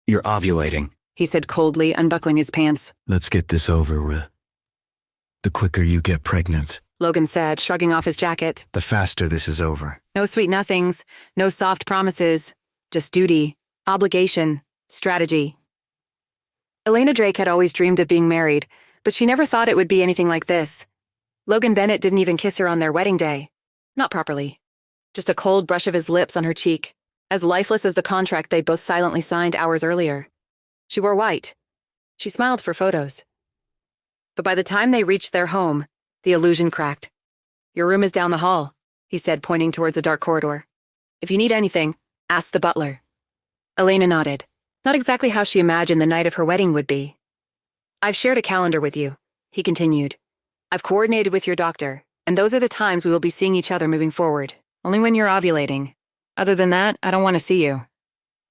You're ovulating, he said coldly, unbuckling his pants. Let's get this over with. The quicker you get pregnant, Logan said, shrugging off his jacket. the faster this is over. No sweet nothings, no soft promises, just duty, obligation, strategy. Elena Drake had always dreamed of being married, but she never thought it would be anything like this. Logan Bennett didn't even kiss her on their wedding day. Not properly. Just a cold brush of his lips on her cheek, as lifeless as the contract they both silently signed hours earlier. She wore white. She smiled for photos. But by the time they reached their home, the illusion cracked. Your room is down the hall, he said, pointing towards a dark corridor. If you need anything, ask the butler. Elena nodded. Not exactly how she imagined the night of her wedding would be. I've shared a calendar with you, he continued. I've coordinated with your doctor, and those are the times we will be seeing each other moving forward. Only when you're ovulating. Other than that, I don't want to see you.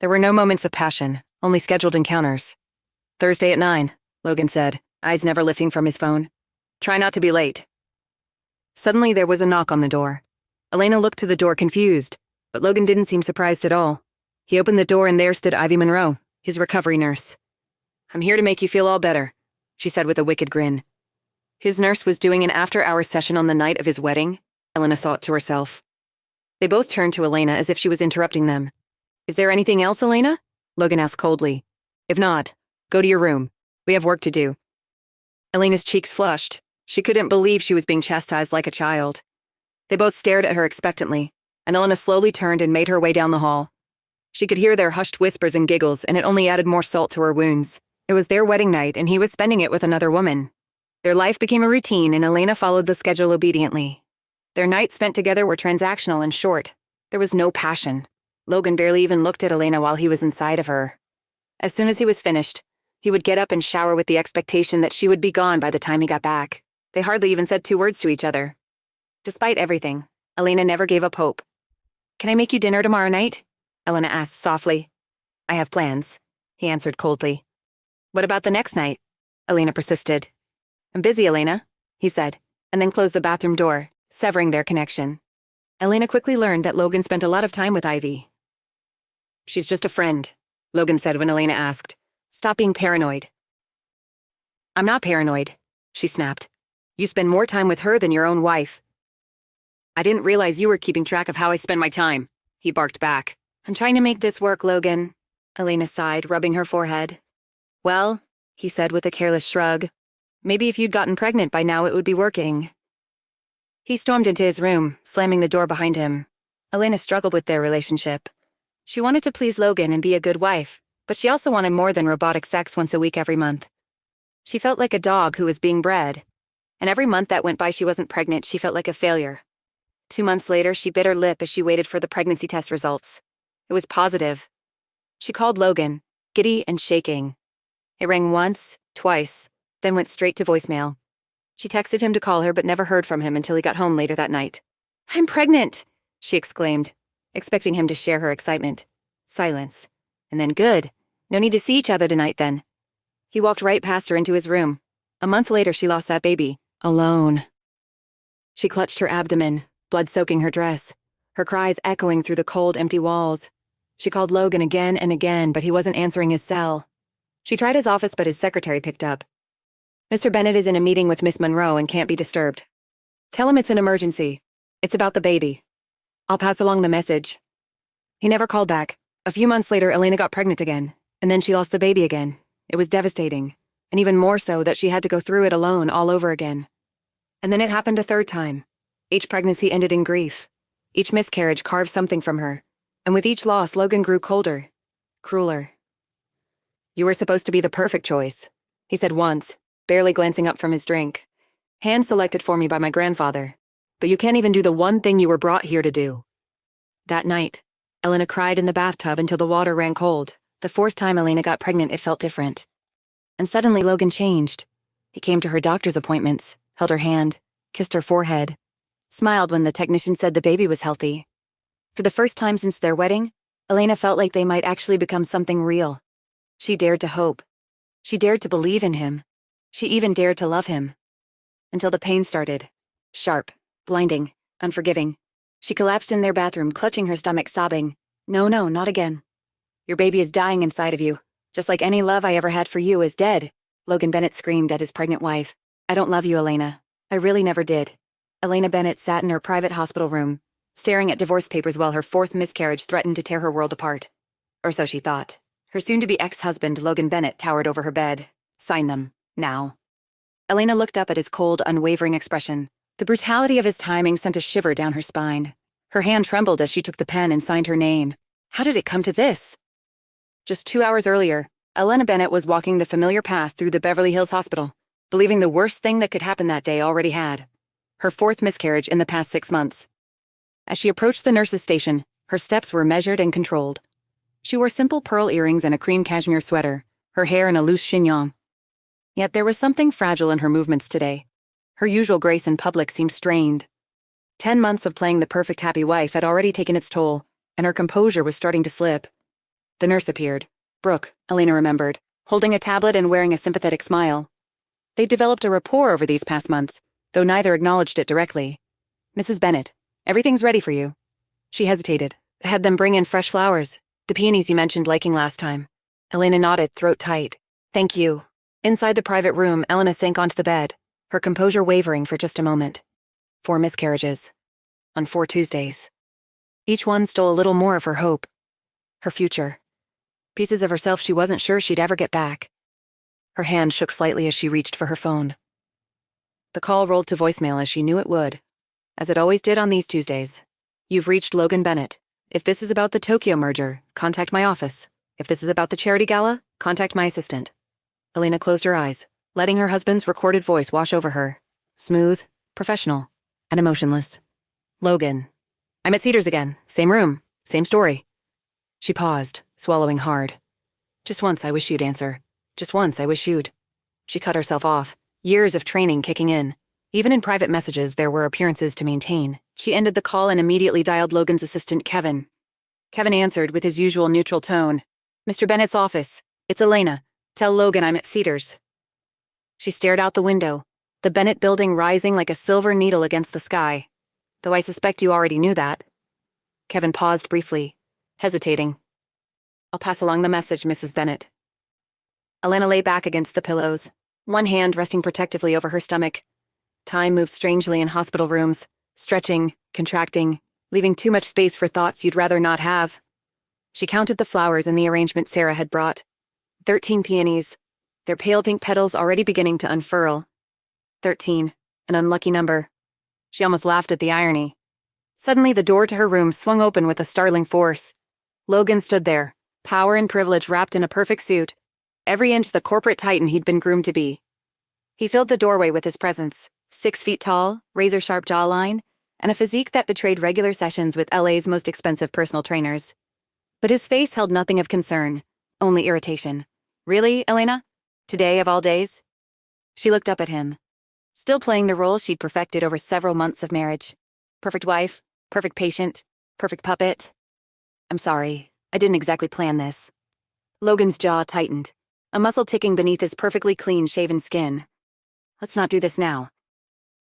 There were no moments of passion, only scheduled encounters. Thursday at 9, Logan said, eyes never lifting from his phone. Try not to be late. Suddenly there was a knock on the door. Elena looked to the door confused, but Logan didn't seem surprised at all. He opened the door and there stood Ivy Monroe, his recovery nurse. I'm here to make you feel all better, she said with a wicked grin. His nurse was doing an after-hours session on the night of his wedding, Elena thought to herself. They both turned to Elena as if she was interrupting them. Is there anything else, Elena? Logan asked coldly. If not, go to your room. We have work to do. Elena's cheeks flushed. She couldn't believe she was being chastised like a child. They both stared at her expectantly, and Elena slowly turned and made her way down the hall. She could hear their hushed whispers and giggles, and it only added more salt to her wounds. It was their wedding night, and he was spending it with another woman. Their life became a routine, and Elena followed the schedule obediently. Their nights spent together were transactional and short. There was no passion. Logan barely even looked at Elena while he was inside of her. As soon as he was finished, he would get up and shower with the expectation that she would be gone by the time he got back. They hardly even said 2 words to each other. Despite everything, Elena never gave up hope. Can I make you dinner tomorrow night? Elena asked softly. I have plans, he answered coldly. What about the next night? Elena persisted. I'm busy, Elena, he said, and then closed the bathroom door, severing their connection. Elena quickly learned that Logan spent a lot of time with Ivy. She's just a friend, Logan said when Elena asked. Stop being paranoid. I'm not paranoid, she snapped. You spend more time with her than your own wife. I didn't realize you were keeping track of how I spend my time, he barked back. I'm trying to make this work, Logan, Elena sighed, rubbing her forehead. Well, he said with a careless shrug, maybe if you'd gotten pregnant by now it would be working. He stormed into his room, slamming the door behind him. Elena struggled with their relationship. She wanted to please Logan and be a good wife, but she also wanted more than robotic sex once a week every month. She felt like a dog who was being bred, and every month that went by she wasn't pregnant, she felt like a failure. 2 months later, she bit her lip as she waited for the pregnancy test results. It was positive. She called Logan, giddy and shaking. It rang once, twice, then went straight to voicemail. She texted him to call her but never heard from him until he got home later that night. I'm pregnant, she exclaimed, expecting him to share her excitement. Silence. And then good. No need to see each other tonight then. He walked right past her into his room. A month later she lost that baby. Alone. She clutched her abdomen, blood soaking her dress, her cries echoing through the cold, empty walls. She called Logan again and again, but he wasn't answering his cell. She tried his office, but his secretary picked up. Mr. Bennett is in a meeting with Miss Monroe and can't be disturbed. Tell him it's an emergency. It's about the baby. I'll pass along the message. He never called back. A few months later, Elena got pregnant again, and then she lost the baby again. It was devastating, and even more so that she had to go through it alone all over again. And then it happened a third time. Each pregnancy ended in grief. Each miscarriage carved something from her, and with each loss, Logan grew colder, crueler. You were supposed to be the perfect choice, he said once, barely glancing up from his drink. Hand-selected for me by my grandfather. But you can't even do the one thing you were brought here to do. That night, Elena cried in the bathtub until the water ran cold. The 4th time Elena got pregnant, it felt different. And suddenly Logan changed. He came to her doctor's appointments, held her hand, kissed her forehead, smiled when the technician said the baby was healthy. For the first time since their wedding, Elena felt like they might actually become something real. She dared to hope. She dared to believe in him. She even dared to love him. Until the pain started. Sharp, blinding, unforgiving. She collapsed in their bathroom, clutching her stomach, sobbing, No, not again. Your baby is dying inside of you. Just like any love I ever had for you is dead, Logan Bennett screamed at his pregnant wife. I don't love you, Elena. I really never did. Elena Bennett sat in her private hospital room, staring at divorce papers while her fourth miscarriage threatened to tear her world apart. Or so she thought. Her soon-to-be ex-husband, Logan Bennett, towered over her bed. Sign them. Now. Elena looked up at his cold, unwavering expression. The brutality of his timing sent a shiver down her spine. Her hand trembled as she took the pen and signed her name. How did it come to this? Just 2 hours earlier, Elena Bennett was walking the familiar path through the Beverly Hills Hospital, believing the worst thing that could happen that day already had. Her fourth miscarriage in the past 6 months. As she approached the nurse's station, her steps were measured and controlled. She wore simple pearl earrings and a cream cashmere sweater, her hair in a loose chignon. Yet there was something fragile in her movements today. Her usual grace in public seemed strained. 10 months of playing the perfect happy wife had already taken its toll, and her composure was starting to slip. The nurse appeared. Brooke, Elena remembered, holding a tablet and wearing a sympathetic smile. They'd developed a rapport over these past months, though neither acknowledged it directly. Mrs. Bennett, everything's ready for you. She hesitated, had them bring in fresh flowers, the peonies you mentioned liking last time. Elena nodded, throat tight. Thank you. Inside the private room, Elena sank onto the bed, her composure wavering for just a moment. 4 miscarriages. On 4 Tuesdays. Each one stole a little more of her hope. Her future. Pieces of herself she wasn't sure she'd ever get back. Her hand shook slightly as she reached for her phone. The call rolled to voicemail as she knew it would, as it always did on these Tuesdays. You've reached Logan Bennett. If this is about the Tokyo merger, contact my office. If this is about the charity gala, contact my assistant. Elena closed her eyes, letting her husband's recorded voice wash over her. Smooth, professional, and emotionless. Logan. I'm at Cedars again. Same room. Same story. She paused, swallowing hard. Just once I wish you'd answer. Just once I wish you'd. She cut herself off, years of training kicking in. Even in private messages, there were appearances to maintain. She ended the call and immediately dialed Logan's assistant, Kevin. Kevin answered with his usual neutral tone. Mr. Bennett's office. It's Elena. Tell Logan I'm at Cedars. She stared out the window, the Bennett building rising like a silver needle against the sky. Though I suspect you already knew that. Kevin paused briefly, hesitating. I'll pass along the message, Mrs. Bennett. Elena lay back against the pillows, one hand resting protectively over her stomach. Time moved strangely in hospital rooms, stretching, contracting, leaving too much space for thoughts you'd rather not have. She counted the flowers in the arrangement Sarah had brought. 13 peonies, their pale pink petals already beginning to unfurl. 13, an unlucky number. She almost laughed at the irony. Suddenly the door to her room swung open with a startling force. Logan stood there, power and privilege wrapped in a perfect suit, every inch the corporate titan he'd been groomed to be. He filled the doorway with his presence, 6 feet tall, razor-sharp jawline, and a physique that betrayed regular sessions with LA's most expensive personal trainers. But his face held nothing of concern, only irritation. Really, Elena? Today of all days? She looked up at him, still playing the role she'd perfected over several months of marriage. Perfect wife, perfect patient, perfect puppet. I'm sorry, I didn't exactly plan this. Logan's jaw tightened, a muscle ticking beneath his perfectly clean, shaven skin. Let's not do this now.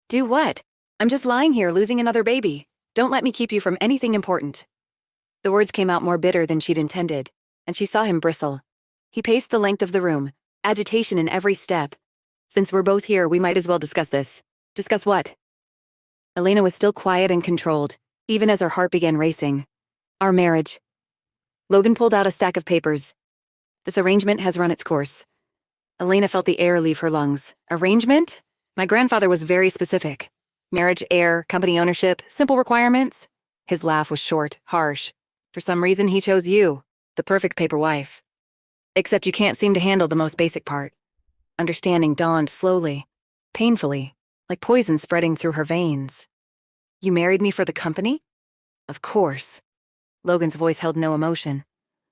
Do what? I'm just lying here losing another baby. Don't let me keep you from anything important. The words came out more bitter than she'd intended, and she saw him bristle. He paced the length of the room, agitation in every step. Since we're both here, we might as well discuss this. Discuss what? Elena was still quiet and controlled, even as her heart began racing. Our marriage. Logan pulled out a stack of papers. This arrangement has run its course. Elena felt the air leave her lungs. Arrangement? My grandfather was very specific. Marriage, heir, company ownership, simple requirements. His laugh was short, harsh. For some reason, he chose you, the perfect paper wife. Except you can't seem to handle the most basic part. Understanding dawned slowly, painfully, like poison spreading through her veins. You married me for the company? Of course. Logan's voice held no emotion.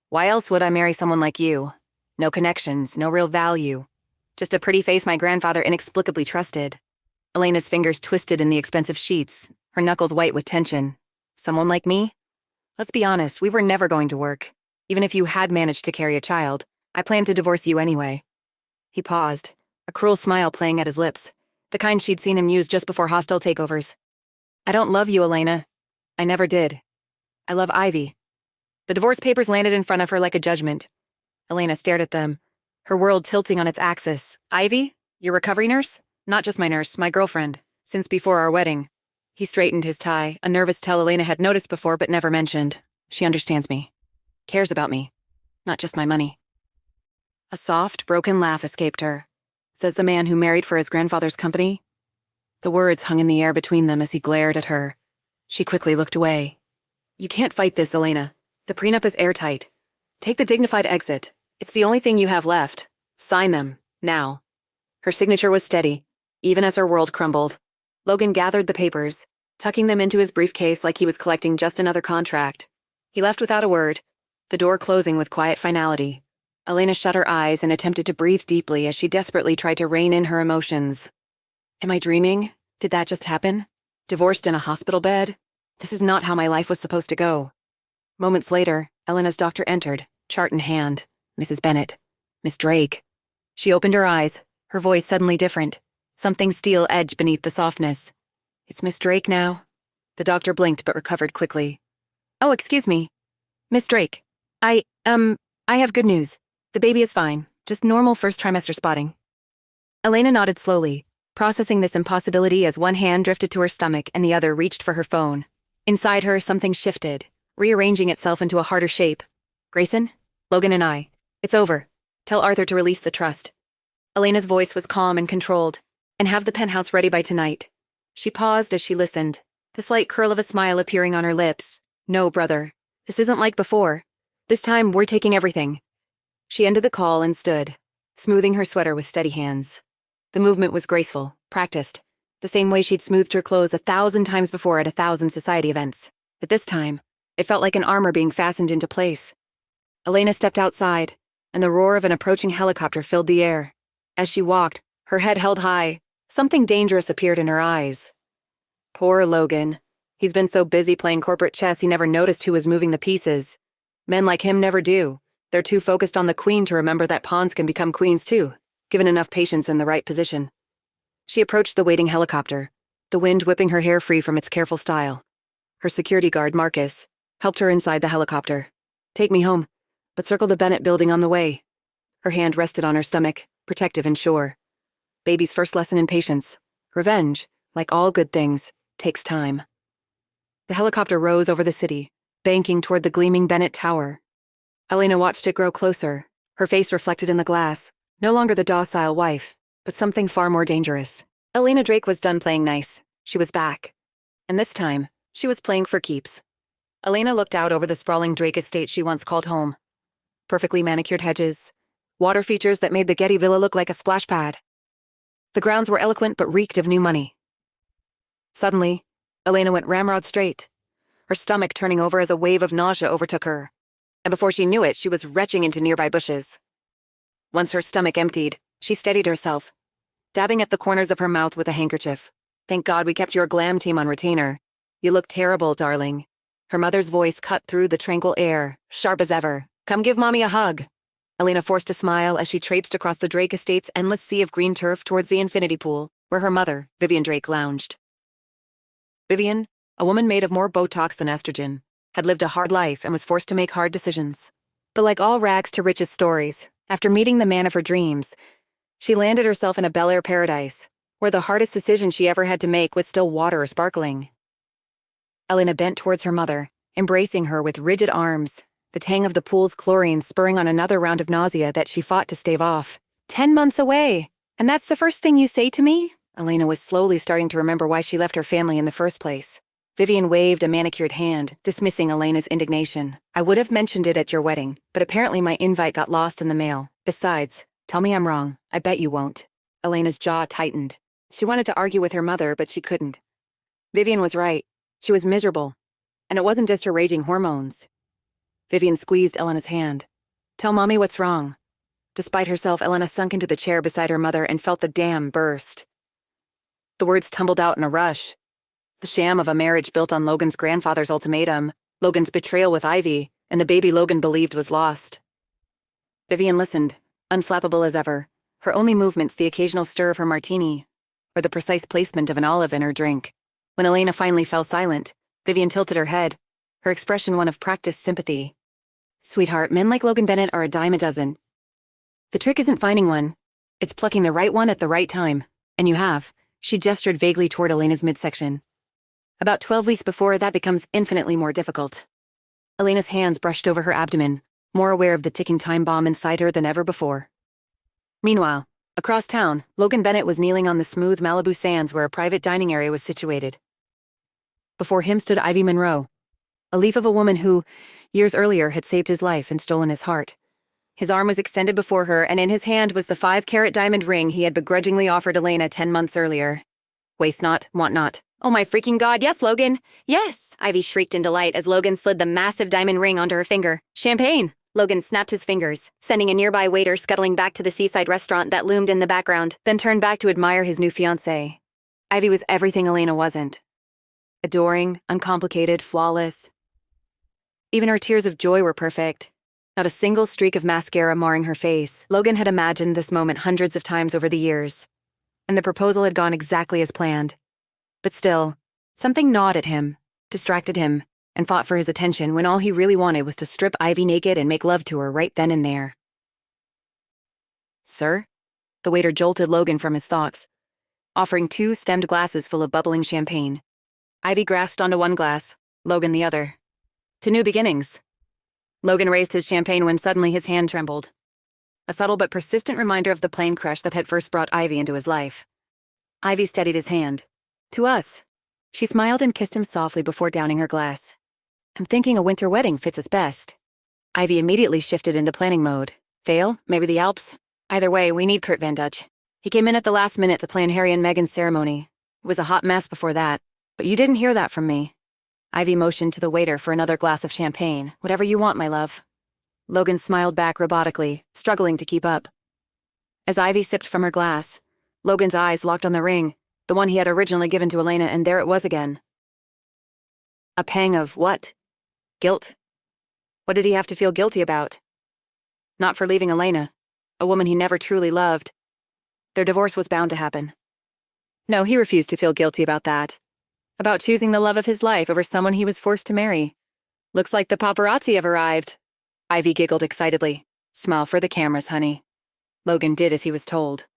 Why else would I marry someone like you? No connections, no real value. Just a pretty face my grandfather inexplicably trusted. Elena's fingers twisted in the expensive sheets, her knuckles white with tension. Someone like me? Let's be honest, we were never going to work. Even if you had managed to carry a child, I planned to divorce you anyway. He paused, a cruel smile playing at his lips, the kind she'd seen him use just before hostile takeovers. I don't love you, Elena. I never did. I love Ivy. The divorce papers landed in front of her like a judgment. Elena stared at them, her world tilting on its axis. Ivy? Your recovery nurse? Not just my nurse, my girlfriend, since before our wedding. He straightened his tie, a nervous tell Elena had noticed before but never mentioned. She understands me. Cares about me. Not just my money. A soft, broken laugh escaped her. Says the man who married for his grandfather's company? The words hung in the air between them as he glared at her. She quickly looked away. You can't fight this, Elena. The prenup is airtight. Take the dignified exit. It's the only thing you have left. Sign them, now. Her signature was steady, even as her world crumbled. Logan gathered the papers, tucking them into his briefcase like he was collecting just another contract. He left without a word, the door closing with quiet finality. Elena shut her eyes and attempted to breathe deeply as she desperately tried to rein in her emotions. Am I dreaming? Did that just happen? Divorced in a hospital bed? This is not how my life was supposed to go. Moments later, Elena's doctor entered, chart in hand. Mrs. Bennett. Miss Drake. She opened her eyes, her voice suddenly different. Something steel edged beneath the softness. It's Miss Drake now? The doctor blinked but recovered quickly. Oh, excuse me. Miss Drake. I have good news. The baby is fine, just normal first trimester spotting. Elena nodded slowly, processing this impossibility as one hand drifted to her stomach and the other reached for her phone. Inside her, something shifted, rearranging itself into a harder shape. Grayson? Logan and I. It's over. Tell Arthur to release the trust. Elena's voice was calm and controlled, and have the penthouse ready by tonight. She paused as she listened, the slight curl of a smile appearing on her lips. No, brother. This isn't like before. This time, we're taking everything. She ended the call and stood, smoothing her sweater with steady hands. The movement was graceful, practiced, the same way she'd smoothed her clothes 1,000 times before at 1,000 society events. But this time, it felt like an armor being fastened into place. Elena stepped outside, and the roar of an approaching helicopter filled the air. As she walked, her head held high, something dangerous appeared in her eyes. Poor Logan. He's been so busy playing corporate chess he never noticed who was moving the pieces. Men like him never do. They're too focused on the queen to remember that pawns can become queens too, given enough patience in the right position. She approached the waiting helicopter, the wind whipping her hair free from its careful style. Her security guard, Marcus, helped her inside the helicopter. Take me home, but circle the Bennett building on the way. Her hand rested on her stomach, protective and sure. Baby's first lesson in patience. Revenge, like all good things, takes time. The helicopter rose over the city, banking toward the gleaming Bennett Tower. Elena watched it grow closer, her face reflected in the glass, no longer the docile wife, but something far more dangerous. Elena Drake was done playing nice. She was back. And this time, she was playing for keeps. Elena looked out over the sprawling Drake estate she once called home. Perfectly manicured hedges, water features that made the Getty Villa look like a splash pad. The grounds were eloquent but reeked of new money. Suddenly, Elena went ramrod straight, her stomach turning over as a wave of nausea overtook her. And before she knew it, she was retching into nearby bushes. Once her stomach emptied, she steadied herself, dabbing at the corners of her mouth with a handkerchief. Thank God we kept your glam team on retainer. You look terrible, darling. Her mother's voice cut through the tranquil air, sharp as ever. Come give Mommy a hug. Elena forced a smile as she traipsed across the Drake estate's endless sea of green turf towards the infinity pool, where her mother, Vivian Drake, lounged. Vivian, a woman made of more Botox than estrogen, had lived a hard life and was forced to make hard decisions. But like all rags to riches stories, after meeting the man of her dreams, she landed herself in a Bel Air paradise, where the hardest decision she ever had to make was still water sparkling. Elena bent towards her mother, embracing her with rigid arms, the tang of the pool's chlorine spurring on another round of nausea that she fought to stave off. 10 months away, and that's the first thing you say to me? Elena was slowly starting to remember why she left her family in the first place. Vivian waved a manicured hand, dismissing Elena's indignation. I would have mentioned it at your wedding, but apparently my invite got lost in the mail. Besides, tell me I'm wrong. I bet you won't. Elena's jaw tightened. She wanted to argue with her mother, but she couldn't. Vivian was right. She was miserable. And it wasn't just her raging hormones. Vivian squeezed Elena's hand. Tell Mommy what's wrong. Despite herself, Elena sunk into the chair beside her mother and felt the dam burst. The words tumbled out in a rush. The sham of a marriage built on Logan's grandfather's ultimatum, Logan's betrayal with Ivy, and the baby Logan believed was lost. Vivian listened, unflappable as ever, her only movements the occasional stir of her martini, or the precise placement of an olive in her drink. When Elena finally fell silent, Vivian tilted her head, her expression one of practiced sympathy. Sweetheart, men like Logan Bennett are a dime a dozen. The trick isn't finding one. It's plucking the right one at the right time. And you have. She gestured vaguely toward Elena's midsection. About 12 weeks before, that becomes infinitely more difficult. Elena's hands brushed over her abdomen, more aware of the ticking time bomb inside her than ever before. Meanwhile, across town, Logan Bennett was kneeling on the smooth Malibu sands where a private dining area was situated. Before him stood Ivy Monroe, a leaf of a woman who, years earlier, had saved his life and stolen his heart. His arm was extended before her, and in his hand was the 5-carat diamond ring he had begrudgingly offered Elena 10 months earlier. Waste not, want not. Oh my freaking God, yes, Logan! Yes! Ivy shrieked in delight as Logan slid the massive diamond ring onto her finger. Champagne! Logan snapped his fingers, sending a nearby waiter scuttling back to the seaside restaurant that loomed in the background, then turned back to admire his new fiancée. Ivy was everything Elena wasn't. Adoring, uncomplicated, flawless. Even her tears of joy were perfect. Not a single streak of mascara marring her face. Logan had imagined this moment hundreds of times over the years. And the proposal had gone exactly as planned. But still, something gnawed at him, distracted him, and fought for his attention when all he really wanted was to strip Ivy naked and make love to her right then and there. Sir? The waiter jolted Logan from his thoughts, offering 2 stemmed glasses full of bubbling champagne. Ivy grasped onto one glass, Logan the other. To new beginnings. Logan raised his champagne when suddenly his hand trembled. A subtle but persistent reminder of the plane crash that had first brought Ivy into his life. Ivy steadied his hand. To us. She smiled and kissed him softly before downing her glass. I'm thinking a winter wedding fits us best. Ivy immediately shifted into planning mode. Vale, maybe the Alps. Either way, we need Kurt Van Dutch. He came in at the last minute to plan Harry and Meghan's ceremony. It was a hot mess before that, but you didn't hear that from me. Ivy motioned to the waiter for another glass of champagne. Whatever you want, my love. Logan smiled back robotically, struggling to keep up. As Ivy sipped from her glass, Logan's eyes locked on the ring, the one he had originally given to Elena, and there it was again. A pang of what? Guilt? What did he have to feel guilty about? Not for leaving Elena, a woman he never truly loved. Their divorce was bound to happen. No, he refused to feel guilty about that. About choosing the love of his life over someone he was forced to marry. Looks like the paparazzi have arrived. Ivy giggled excitedly. Smile for the cameras, honey. Logan did as he was told.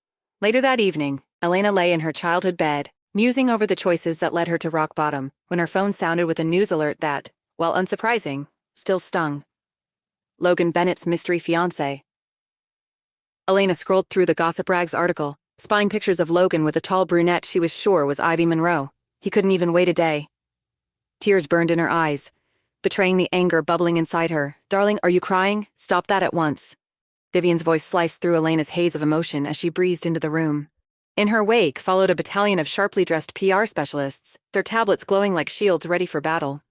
Later that evening, Elena lay in her childhood bed, musing over the choices that led her to rock bottom, when her phone sounded with a news alert that, while unsurprising, still stung. Logan Bennett's mystery fiancé. Elena scrolled through the Gossip Rags article, spying pictures of Logan with a tall brunette she was sure was Ivy Monroe. He couldn't even wait a day. Tears burned in her eyes, betraying the anger bubbling inside her. Darling, are you crying? Stop that at once. Vivian's voice sliced through Elena's haze of emotion as she breezed into the room. In her wake followed a battalion of sharply dressed PR specialists, their tablets glowing like shields ready for battle.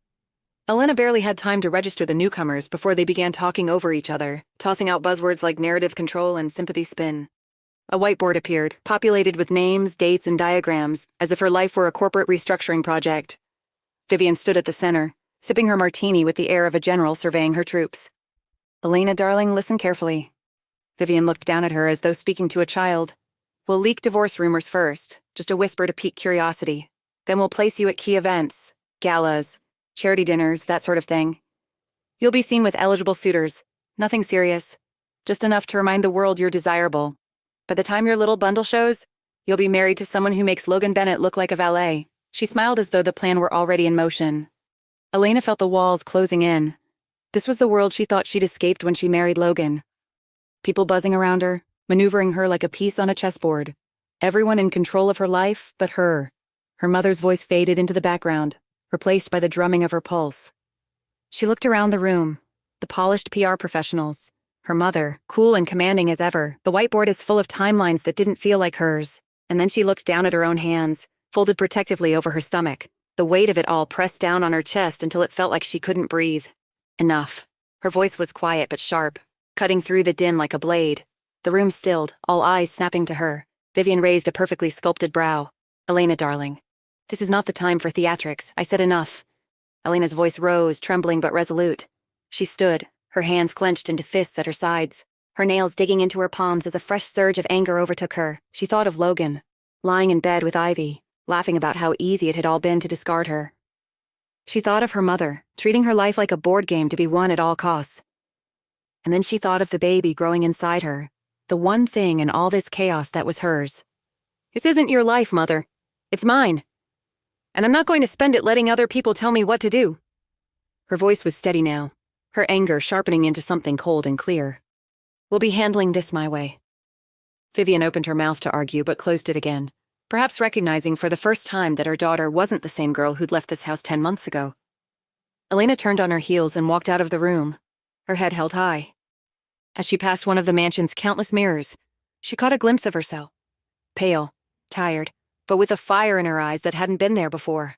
Elena barely had time to register the newcomers before they began talking over each other, tossing out buzzwords like narrative control and sympathy spin. A whiteboard appeared, populated with names, dates, and diagrams, as if her life were a corporate restructuring project. Vivian stood at the center, sipping her martini with the air of a general surveying her troops. Elena, darling, listen carefully. Vivian looked down at her as though speaking to a child. We'll leak divorce rumors first, just a whisper to pique curiosity. Then we'll place you at key events, galas, charity dinners, that sort of thing. You'll be seen with eligible suitors. Nothing serious. Just enough to remind the world you're desirable. By the time your little bundle shows, you'll be married to someone who makes Logan Bennett look like a valet. She smiled as though the plan were already in motion. Elena felt the walls closing in. This was the world she thought she'd escaped when she married Logan. People buzzing around her, maneuvering her like a piece on a chessboard. Everyone in control of her life but her. Her mother's voice faded into the background, replaced by the drumming of her pulse. She looked around the room, the polished PR professionals. Her mother, cool and commanding as ever, the whiteboard is full of timelines that didn't feel like hers. And then she looked down at her own hands, folded protectively over her stomach, the weight of it all pressed down on her chest until it felt like she couldn't breathe. Enough. Her voice was quiet but sharp, cutting through the din like a blade. The room stilled, all eyes snapping to her. Vivian raised a perfectly sculpted brow. Elena, darling. This is not the time for theatrics. I said enough. Elena's voice rose, trembling but resolute. She stood, her hands clenched into fists at her sides, her nails digging into her palms as a fresh surge of anger overtook her. She thought of Logan, lying in bed with Ivy, laughing about how easy it had all been to discard her. She thought of her mother, treating her life like a board game to be won at all costs. And then she thought of the baby growing inside her, the one thing in all this chaos that was hers. This isn't your life, Mother. It's mine. And I'm not going to spend it letting other people tell me what to do. Her voice was steady now, her anger sharpening into something cold and clear. We'll be handling this my way. Vivian opened her mouth to argue, but closed it again, perhaps recognizing for the first time that her daughter wasn't the same girl who'd left this house 10 months ago. Elena turned on her heels and walked out of the room, her head held high. As she passed one of the mansion's countless mirrors, she caught a glimpse of herself. Pale, tired, but with a fire in her eyes that hadn't been there before.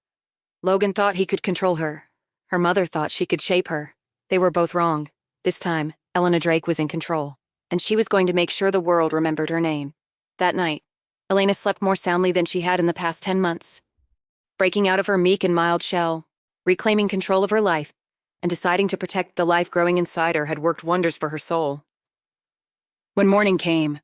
Logan thought he could control her. Her mother thought she could shape her. They were both wrong. This time, Elena Drake was in control, and she was going to make sure the world remembered her name. That night, Elena slept more soundly than she had in the past 10 months. Breaking out of her meek and mild shell, reclaiming control of her life, and deciding to protect the life growing inside her had worked wonders for her soul. When morning came,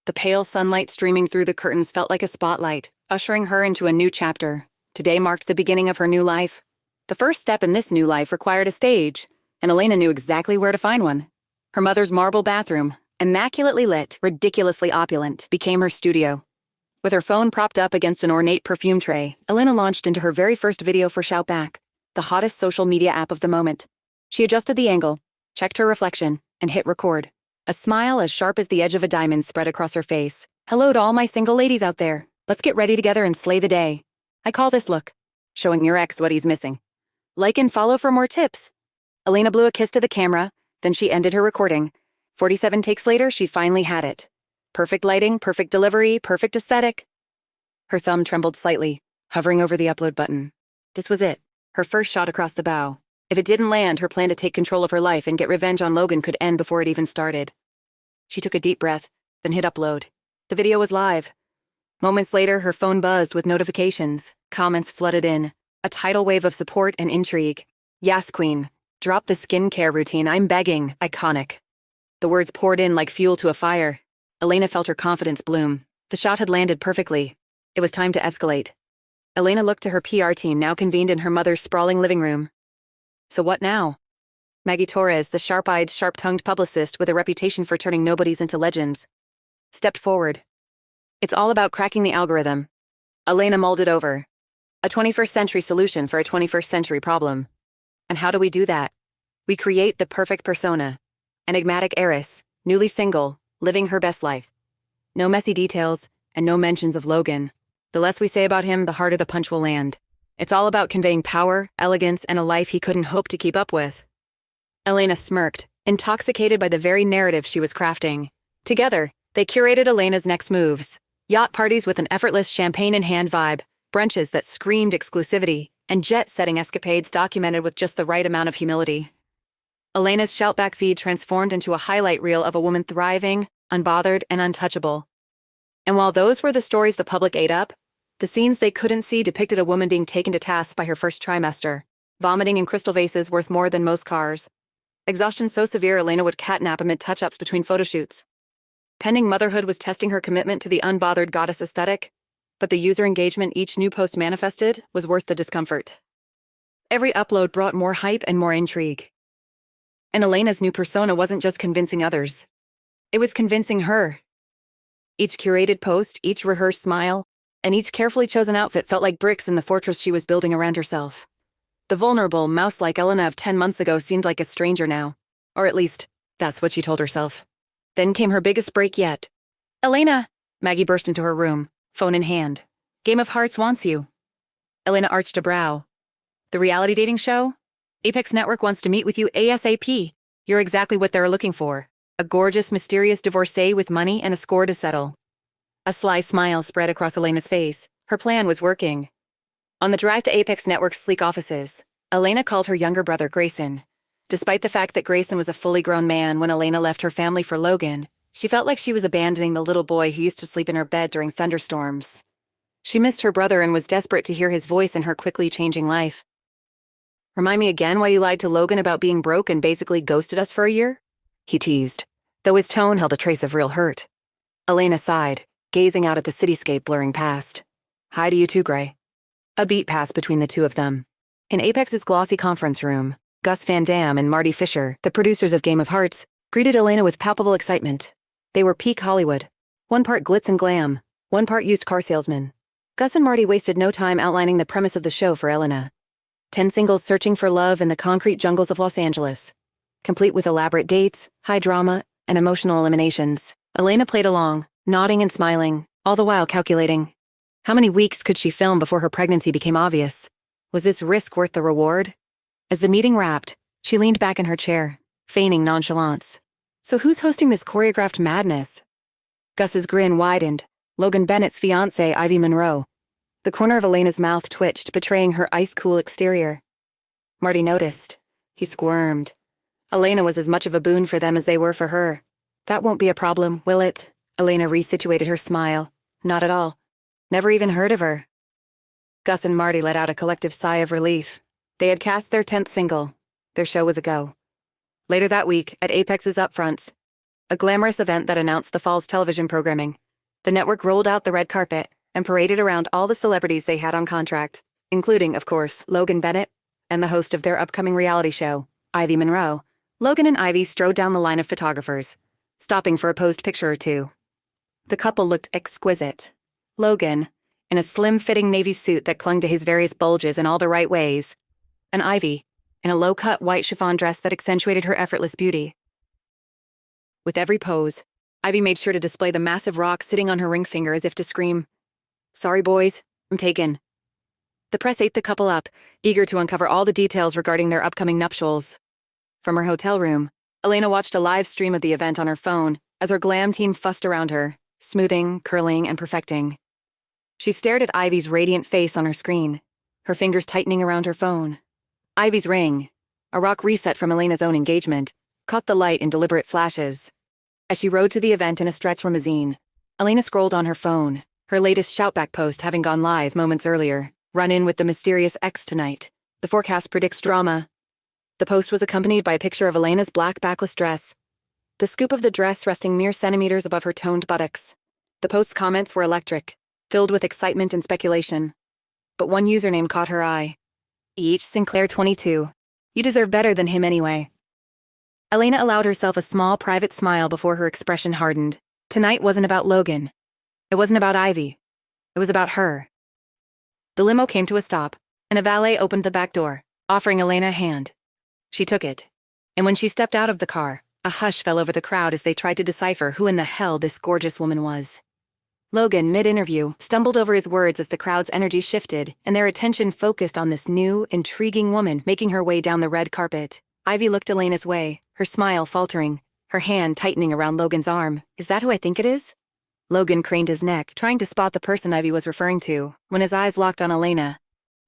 the pale sunlight streaming through the curtains felt like a spotlight, ushering her into a new chapter. Today marked the beginning of her new life. The first step in this new life required a stage, and Elena knew exactly where to find one. Her mother's marble bathroom, immaculately lit, ridiculously opulent, became her studio. With her phone propped up against an ornate perfume tray, Elena launched into her very first video for Shoutback, the hottest social media app of the moment. She adjusted the angle, checked her reflection, and hit record. A smile as sharp as the edge of a diamond spread across her face. Hello to all my single ladies out there. Let's get ready together and slay the day. I call this look showing your ex what he's missing. Like and follow for more tips. Elena blew a kiss to the camera, then she ended her recording. 47 takes later, she finally had it. Perfect lighting, perfect delivery, perfect aesthetic. Her thumb trembled slightly, hovering over the upload button. This was it, her first shot across the bow. If it didn't land, her plan to take control of her life and get revenge on Logan could end before it even started. She took a deep breath, then hit upload. The video was live. Moments later, her phone buzzed with notifications. Comments flooded in. A tidal wave of support and intrigue. Yes, queen. Drop the skincare routine, I'm begging. Iconic. The words poured in like fuel to a fire. Elena felt her confidence bloom. The shot had landed perfectly. It was time to escalate. Elena looked to her PR team, now convened in her mother's sprawling living room. So what now? Maggie Torres, the sharp-eyed, sharp-tongued publicist with a reputation for turning nobodies into legends, stepped forward. It's all about cracking the algorithm. Elena mulled it over. A 21st century solution for a 21st century problem. And how do we do that? We create the perfect persona. Enigmatic heiress, newly single, living her best life. No messy details, and no mentions of Logan. The less we say about him, the harder the punch will land. It's all about conveying power, elegance, and a life he couldn't hope to keep up with. Elena smirked, intoxicated by the very narrative she was crafting. Together, they curated Elena's next moves. Yacht parties with an effortless champagne-in-hand vibe, brunches that screamed exclusivity, and jet-setting escapades documented with just the right amount of humility. Elena's Shoutback feed transformed into a highlight reel of a woman thriving, unbothered, and untouchable. And while those were the stories the public ate up, the scenes they couldn't see depicted a woman being taken to task by her first trimester, vomiting in crystal vases worth more than most cars. Exhaustion so severe Elena would catnap amid touch-ups between photoshoots. Pending motherhood was testing her commitment to the unbothered goddess aesthetic, but the user engagement each new post manifested was worth the discomfort. Every upload brought more hype and more intrigue. And Elena's new persona wasn't just convincing others. It was convincing her. Each curated post, each rehearsed smile, and each carefully chosen outfit felt like bricks in the fortress she was building around herself. The vulnerable, mouse-like Elena of 10 months ago seemed like a stranger now. Or at least, that's what she told herself. Then came her biggest break yet. Elena! Maggie burst into her room, phone in hand. Game of Hearts wants you. Elena arched a brow. The reality dating show? Apex Network wants to meet with you ASAP. You're exactly what they're looking for. A gorgeous, mysterious divorcee with money and a score to settle. A sly smile spread across Elena's face. Her plan was working. On the drive to Apex Network's sleek offices, Elena called her younger brother Grayson. Despite the fact that Grayson was a fully grown man when Elena left her family for Logan, she felt like she was abandoning the little boy who used to sleep in her bed during thunderstorms. She missed her brother and was desperate to hear his voice in her quickly changing life. Remind me again why you lied to Logan about being broke and basically ghosted us for a year? He teased, though his tone held a trace of real hurt. Elena sighed, gazing out at the cityscape blurring past. Hi to you too, Gray. A beat passed between the two of them. In Apex's glossy conference room, Gus Van Dam and Marty Fisher, the producers of Game of Hearts, greeted Elena with palpable excitement. They were peak Hollywood. One part glitz and glam, one part used car salesman. Gus and Marty wasted no time outlining the premise of the show for Elena. 10 singles searching for love in the concrete jungles of Los Angeles. Complete with elaborate dates, high drama, and emotional eliminations. Elena played along, nodding and smiling, all the while calculating. How many weeks could she film before her pregnancy became obvious? Was this risk worth the reward? As the meeting wrapped, she leaned back in her chair, feigning nonchalance. So who's hosting this choreographed madness? Gus's grin widened. Logan Bennett's fiancée, Ivy Monroe. The corner of Elena's mouth twitched, betraying her ice-cool exterior. Marty noticed. He squirmed. Elena was as much of a boon for them as they were for her. That won't be a problem, will it? Elena resituated her smile. Not at all. Never even heard of her. Gus and Marty let out a collective sigh of relief. They had cast their 10th single. Their show was a go. Later that week, at Apex's Upfronts, a glamorous event that announced the fall's television programming, the network rolled out the red carpet and paraded around all the celebrities they had on contract, including, of course, Logan Bennett and the host of their upcoming reality show, Ivy Monroe. Logan and Ivy strode down the line of photographers, stopping for a posed picture or two. The couple looked exquisite. Logan, in a slim-fitting navy suit that clung to his various bulges in all the right ways, and Ivy, in a low-cut white chiffon dress that accentuated her effortless beauty. With every pose, Ivy made sure to display the massive rock sitting on her ring finger as if to scream, "Sorry, boys, I'm taken." The press ate the couple up, eager to uncover all the details regarding their upcoming nuptials. From her hotel room, Elena watched a live stream of the event on her phone as her glam team fussed around her, smoothing, curling, and perfecting. She stared at Ivy's radiant face on her screen, her fingers tightening around her phone. Ivy's ring, a rock reset from Elena's own engagement, caught the light in deliberate flashes. As she rode to the event in a stretch limousine, Elena scrolled on her phone, her latest shoutback post having gone live moments earlier. Run in with the mysterious ex tonight. The forecast predicts drama. The post was accompanied by a picture of Elena's black backless dress, the scoop of the dress resting mere centimeters above her toned buttocks. The post's comments were electric, filled with excitement and speculation. But one username caught her eye. H. Sinclair 22. You deserve better than him anyway. Elena allowed herself a small private smile before her expression hardened. Tonight wasn't about Logan. It wasn't about Ivy. It was about her. The limo came to a stop, and a valet opened the back door, offering Elena a hand. She took it, and when she stepped out of the car, a hush fell over the crowd as they tried to decipher who in the hell this gorgeous woman was. Logan, mid-interview, stumbled over his words as the crowd's energy shifted, and their attention focused on this new, intriguing woman making her way down the red carpet. Ivy looked Elena's way, her smile faltering, her hand tightening around Logan's arm. Is that who I think it is? Logan craned his neck, trying to spot the person Ivy was referring to, when his eyes locked on Elena.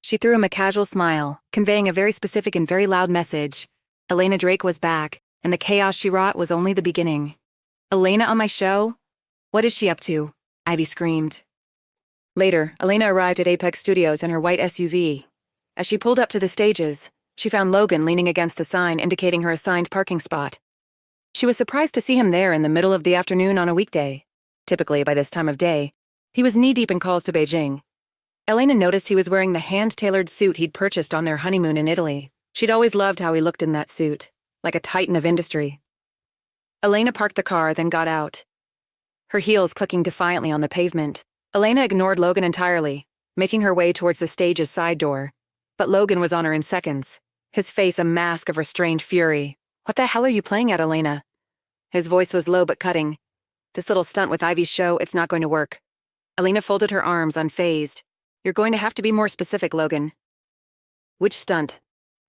She threw him a casual smile, conveying a very specific and very loud message. Elena Drake was back, and the chaos she wrought was only the beginning. Elena on my show? What is she up to? Ivy screamed. Later, Elena arrived at Apex Studios in her white SUV. As she pulled up to the stages, she found Logan leaning against the sign indicating her assigned parking spot. She was surprised to see him there in the middle of the afternoon on a weekday. Typically, by this time of day, he was knee-deep in calls to Beijing. Elena noticed he was wearing the hand-tailored suit he'd purchased on their honeymoon in Italy. She'd always loved how he looked in that suit, like a titan of industry. Elena parked the car, then got out. Her heels clicking defiantly on the pavement, Elena ignored Logan entirely, making her way towards the stage's side door. But Logan was on her in seconds, his face a mask of restrained fury. What the hell are you playing at, Elena? His voice was low but cutting. This little stunt with Ivy's show, it's not going to work. Elena folded her arms, unfazed. You're going to have to be more specific, Logan. Which stunt?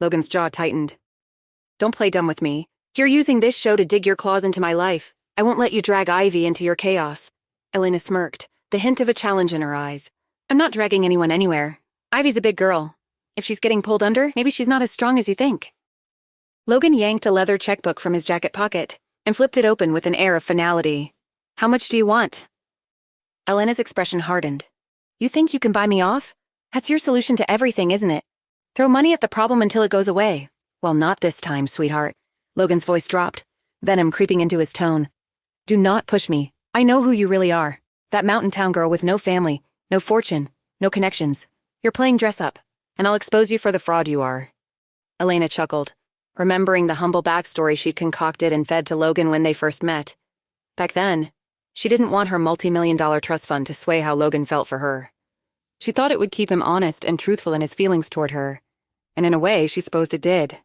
Logan's jaw tightened. Don't play dumb with me. You're using this show to dig your claws into my life. I won't let you drag Ivy into your chaos. Elena smirked, the hint of a challenge in her eyes. I'm not dragging anyone anywhere. Ivy's a big girl. If she's getting pulled under, maybe she's not as strong as you think. Logan yanked a leather checkbook from his jacket pocket and flipped it open with an air of finality. How much do you want? Elena's expression hardened. You think you can buy me off? That's your solution to everything, isn't it? Throw money at the problem until it goes away. Well, not this time, sweetheart. Logan's voice dropped, venom creeping into his tone. Do not push me. I know who you really are. That mountain town girl with no family, no fortune, no connections. You're playing dress up, and I'll expose you for the fraud you are. Elena chuckled. remembering the humble backstory she'd concocted and fed to Logan when they first met. Back then, she didn't want her multi-million-dollar trust fund to sway how Logan felt for her. She thought it would keep him honest and truthful in his feelings toward her, and in a way, she supposed it did.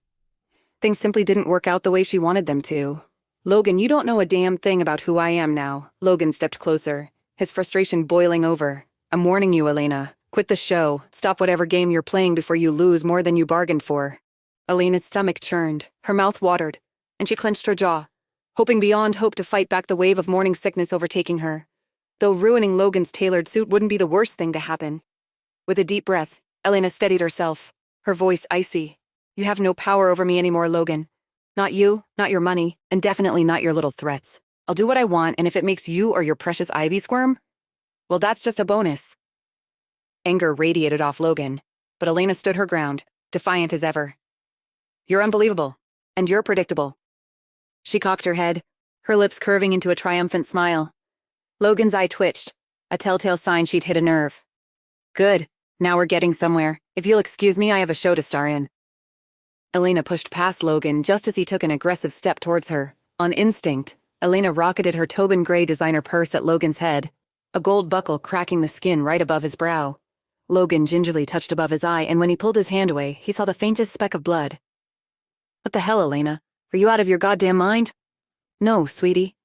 Things simply didn't work out the way she wanted them to. "Logan, you don't know a damn thing about who I am now." Logan stepped closer, his frustration boiling over. "I'm warning you, Elena. Quit the show. Stop whatever game you're playing before you lose more than you bargained for." Elena's stomach churned, her mouth watered, and she clenched her jaw, hoping beyond hope to fight back the wave of morning sickness overtaking her. Though ruining Logan's tailored suit wouldn't be the worst thing to happen. With a deep breath, Elena steadied herself, her voice icy. "You have no power over me anymore, Logan. Not you, not your money, and definitely not your little threats. I'll do what I want, and if it makes you or your precious Ivy squirm, well, that's just a bonus." Anger radiated off Logan, but Elena stood her ground, defiant as ever. "You're unbelievable, and you're predictable." She cocked her head, her lips curving into a triumphant smile. Logan's eye twitched, a telltale sign she'd hit a nerve. "Good, now we're getting somewhere. If you'll excuse me, I have a show to star in." Elena pushed past Logan just as he took an aggressive step towards her. On instinct, Elena rocketed her Tobin Gray designer purse at Logan's head, a gold buckle cracking the skin right above his brow. Logan gingerly touched above his eye, and when he pulled his hand away, he saw the faintest speck of blood. "What the hell, Elena? Are you out of your goddamn mind?" "No, sweetie."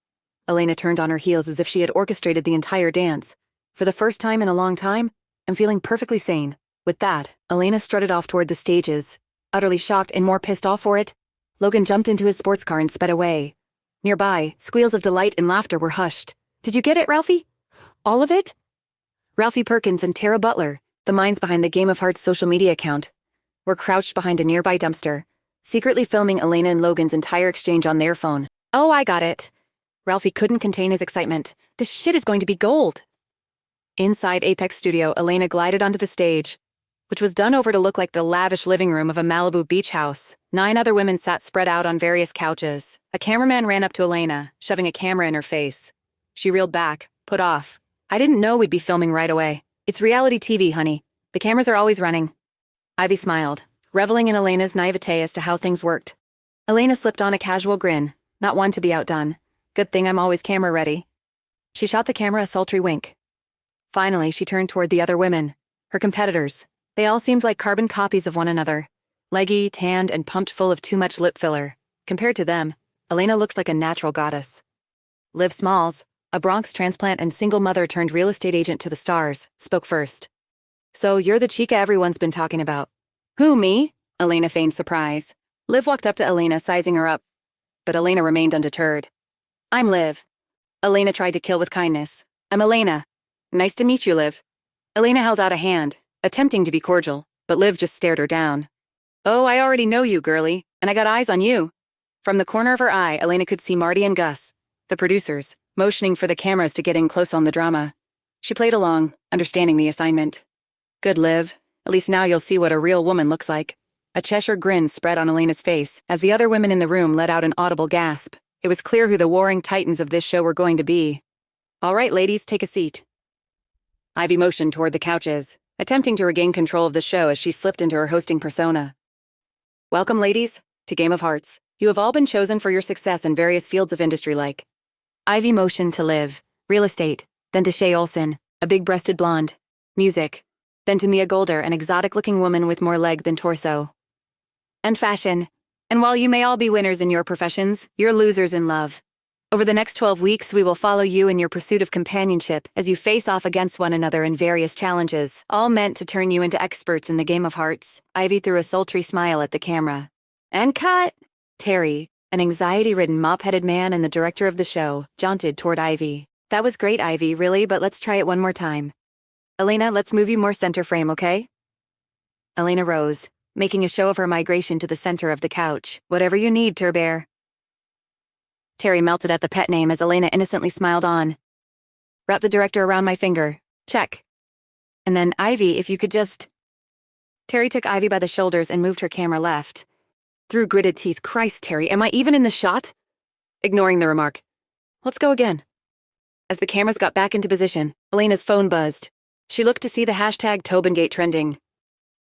Elena turned on her heels as if she had orchestrated the entire dance. "For the first time in a long time, I'm feeling perfectly sane." With that, Elena strutted off toward the stages. Utterly shocked and more pissed off for it, Logan jumped into his sports car and sped away. Nearby, squeals of delight and laughter were hushed. "Did you get it, Ralphie? All of it?" Ralphie Perkins and Tara Butler, the minds behind the Game of Hearts social media account, were crouched behind a nearby dumpster, secretly filming Elena and Logan's entire exchange on their phone. "Oh, I got it." Ralphie couldn't contain his excitement. "This shit is going to be gold." Inside Apex Studio, Elena glided onto the stage, which was done over to look like the lavish living room of a Malibu beach house. 9 other women sat spread out on various couches. A cameraman ran up to Elena, shoving a camera in her face. She reeled back, put off. "I didn't know we'd be filming right away. It's reality TV, honey. The cameras are always running." Ivy smiled, reveling in Elena's naivete as to how things worked. Elena slipped on a casual grin, not one to be outdone. "Good thing I'm always camera ready." She shot the camera a sultry wink. Finally, she turned toward the other women, her competitors. They all seemed like carbon copies of one another, leggy, tanned, and pumped full of too much lip filler. Compared to them, Elena looked like a natural goddess. Liv Smalls, a Bronx transplant and single mother turned real estate agent to the stars, spoke first. "So you're the chica everyone's been talking about." "Who, me?" Elena feigned surprise. Liv walked up to Elena, sizing her up, but Elena remained undeterred. "I'm Liv." Elena tried to kill with kindness. "I'm Elena. Nice to meet you, Liv." Elena held out a hand, attempting to be cordial, but Liv just stared her down. "Oh, I already know you, girlie, and I got eyes on you." From the corner of her eye, Elena could see Marty and Gus, the producers, motioning for the cameras to get in close on the drama. She played along, understanding the assignment. "Good, Liv. At least now you'll see what a real woman looks like." A Cheshire grin spread on Elena's face as the other women in the room let out an audible gasp. It was clear who the warring titans of this show were going to be. "All right, ladies, take a seat." Ivy motioned toward the couches, attempting to regain control of the show as she slipped into her hosting persona. "Welcome, ladies, to Game of Hearts. You have all been chosen for your success in various fields of industry like..." Ivy motioned to Liv, real estate, then to Shay Olsen, a big-breasted blonde, music, then to Mia Golder, an exotic-looking woman with more leg than torso, and fashion. And while you may all be winners in your professions, you're losers in love. Over the next 12 weeks, we will follow you in your pursuit of companionship as you face off against one another in various challenges, all meant to turn you into experts in the Game of Hearts. Ivy threw a sultry smile at the camera. And cut! Terry, an anxiety-ridden mop-headed man and the director of the show, jaunted toward Ivy. "That was great, Ivy, really, but let's try it one more time. Elena, let's move you more center frame, okay?" Elena rose, making a show of her migration to the center of the couch. "Whatever you need, Turbear." Terry melted at the pet name as Elena innocently smiled on. "Wrap the director around my finger. Check. And then, Ivy, if you could just..." Terry took Ivy by the shoulders and moved her camera left. Through gritted teeth, "Christ, Terry, am I even in the shot?" Ignoring the remark. "Let's go again." As the cameras got back into position, Elena's phone buzzed. She looked to see the hashtag Tobingate trending.